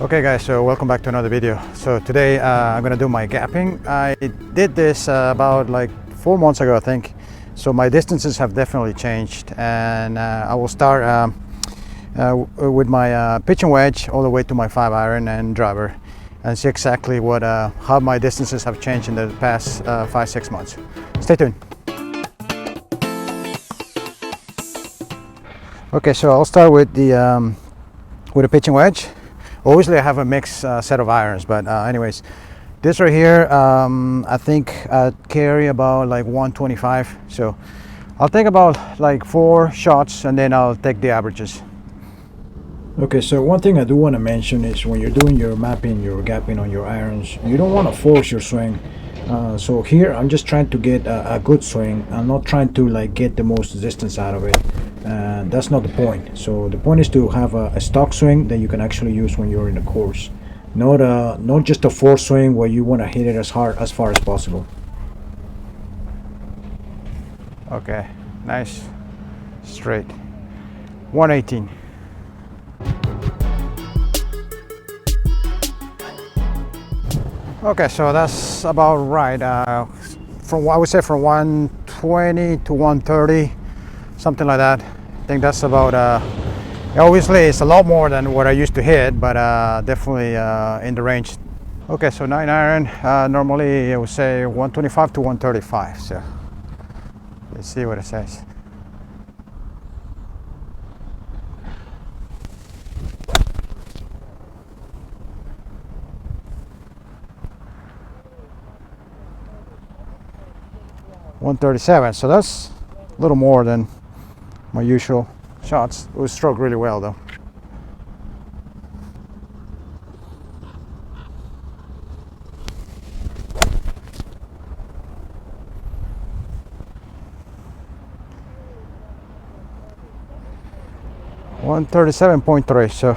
Okay guys, so welcome back to another video. So today I'm gonna do my gapping. I did this about like 4 months ago, I think. So my distances have definitely changed, and I will start with my pitch and wedge all the way to my 5-iron and driver, and see exactly what how my distances have changed in the past 5-6 months. Stay tuned. Okay, so I'll start with the pitch and wedge. Obviously I have a mixed set of irons, but anyways, this right here, I think I carry about like 125, so I'll take about like 4 shots and then I'll take the averages. Okay, so one thing I do want to mention is when you're doing your mapping, your gapping on your irons, you don't want to force your swing. So here I'm just trying to get a good swing. I'm not trying to like get the most distance out of it. That's not the point. So the point is to have a stock swing that you can actually use when you're in the course, not just a force swing where you want to hit it as far as possible. Okay, nice, straight, 118. Okay, so that's about right. From I would say from 120 to 130, something like that. I think that's about. Obviously, it's a lot more than what I used to hit, but definitely in the range. Okay, so 9-iron. Normally, I would say 125 to 135. So let's see what it says. .137, so that's a little more than my usual shots. It was struck really well though. .137.3, so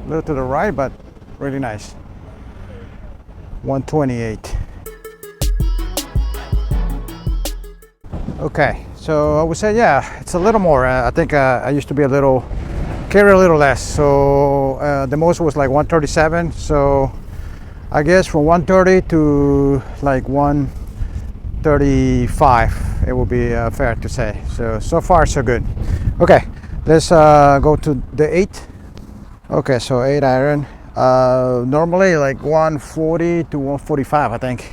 a little to the right, but really nice. 128. Okay, so I would say, yeah, it's a little more. I think I used to be carry a little less. So the most was like 137. So I guess from 130 to like 135, it would be fair to say. So far so good. Okay, let's go to the 8. Okay, so 8-iron. Normally like 140 to 145, I think.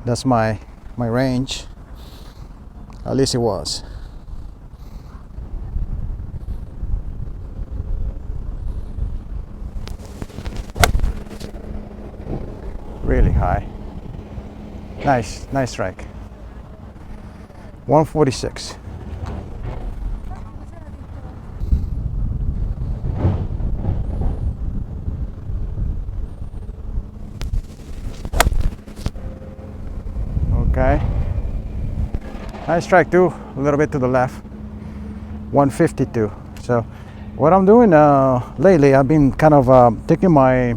That's my range. At least it was. Really high. Nice strike. 146. Okay, nice strike too, a little bit to the left. 152. So what I'm doing lately, I've been kind of taking my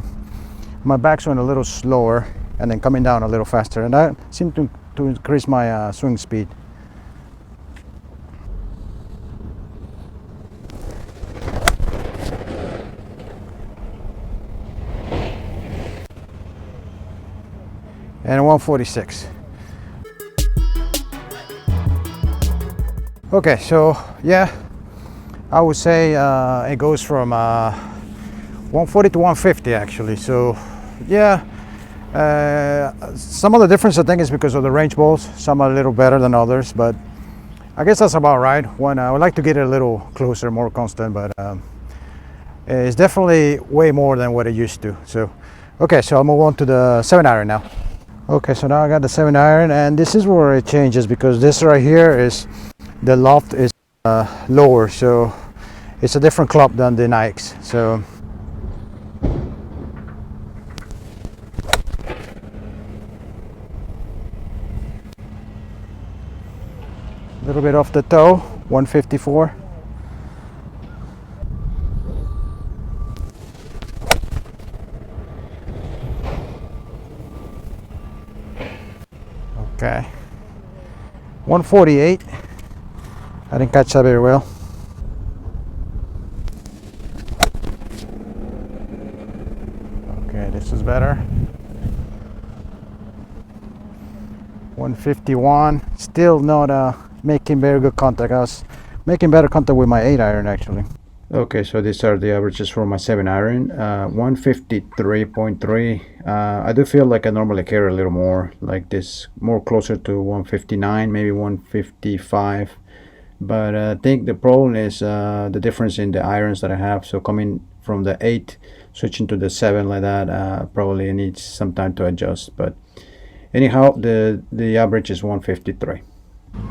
backswing a little slower and then coming down a little faster, and that seems to increase my swing speed. And 146. Okay, so yeah, I would say it goes from 140 to 150 actually. So yeah, some of the difference I think is because of the range balls. Some are a little better than others, but I guess that's about right. When I would like to get it a little closer, more constant, but it's definitely way more than what it used to. So okay, so I'll move on to the 7-iron now. Okay, so now I got the 7-iron, and this is where it changes, because this right here is the loft is lower, so it's a different club than the Nikes. So a little bit off the toe, 154. Okay, 148. I didn't catch that very well. Okay, this is better. 151. Still not making very good contact. I was making better contact with my 8 iron actually. Okay, so these are the averages for my 7 iron. 153.3. I do feel like I normally carry a little more, like this, more closer to 159, maybe 155. But I think the problem is the difference in the irons that I have. So coming from the 8, switching to the 7 like that, probably needs some time to adjust. But anyhow, the average is 153.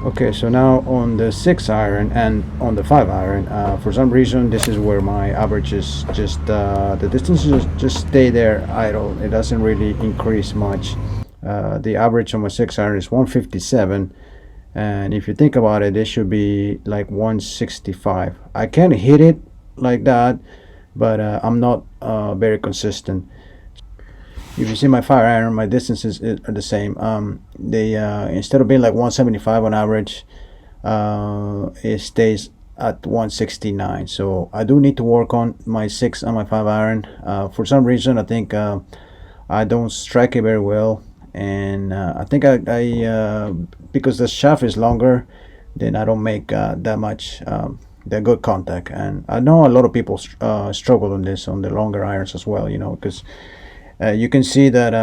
Okay, so now on the 6 iron and on the 5 iron, for some reason this is where my average is just the distances just stay there idle. It doesn't really increase much. The average on my 6 iron is 157, and if you think about it, this should be like 165. I can hit it like that, but I'm not very consistent. If you see my 5 iron, my distances are the same. They instead of being like 175 on average, it stays at 169. So I do need to work on my 6 and my 5 iron. For some reason, I think I don't strike it very well, and I think I because the shaft is longer, then I don't make that much the good contact. And I know a lot of people struggle on this on the longer irons as well, you know, because you can see that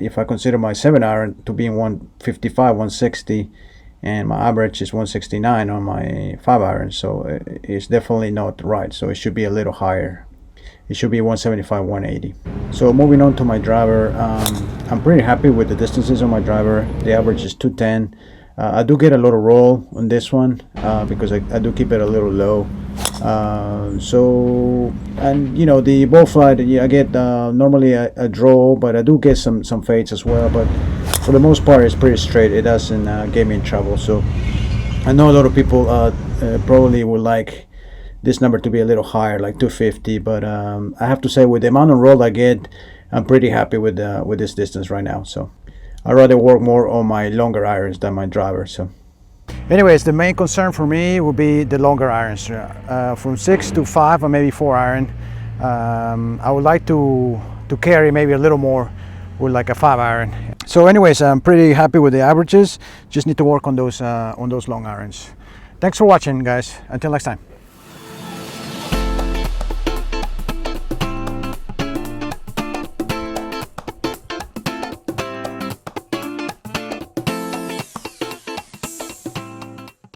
if I consider my 7 iron to be in 155, 160, and my average is 169 on my 5 iron, so it's definitely not right. So it should be a little higher. It should be 175, 180. So moving on to my driver, I'm pretty happy with the distances on my driver. The average is 210. I do get a little roll on this one because I do keep it a little low. So, and you know, the ball flight, I get normally a draw, but I do get some fades as well. But for the most part, it's pretty straight. It doesn't get me in trouble. So I know a lot of people probably would like this number to be a little higher, like 250. But I have to say, with the amount of roll I get, I'm pretty happy with this distance right now. So I'd rather work more on my longer irons than my driver. So anyways, the main concern for me would be the longer irons, from 6 to 5 or maybe 4 iron. I would like to carry maybe a little more with like a 5 iron. So anyways, I'm pretty happy with the averages. Just need to work on those long irons. Thanks for watching, guys. Until next time.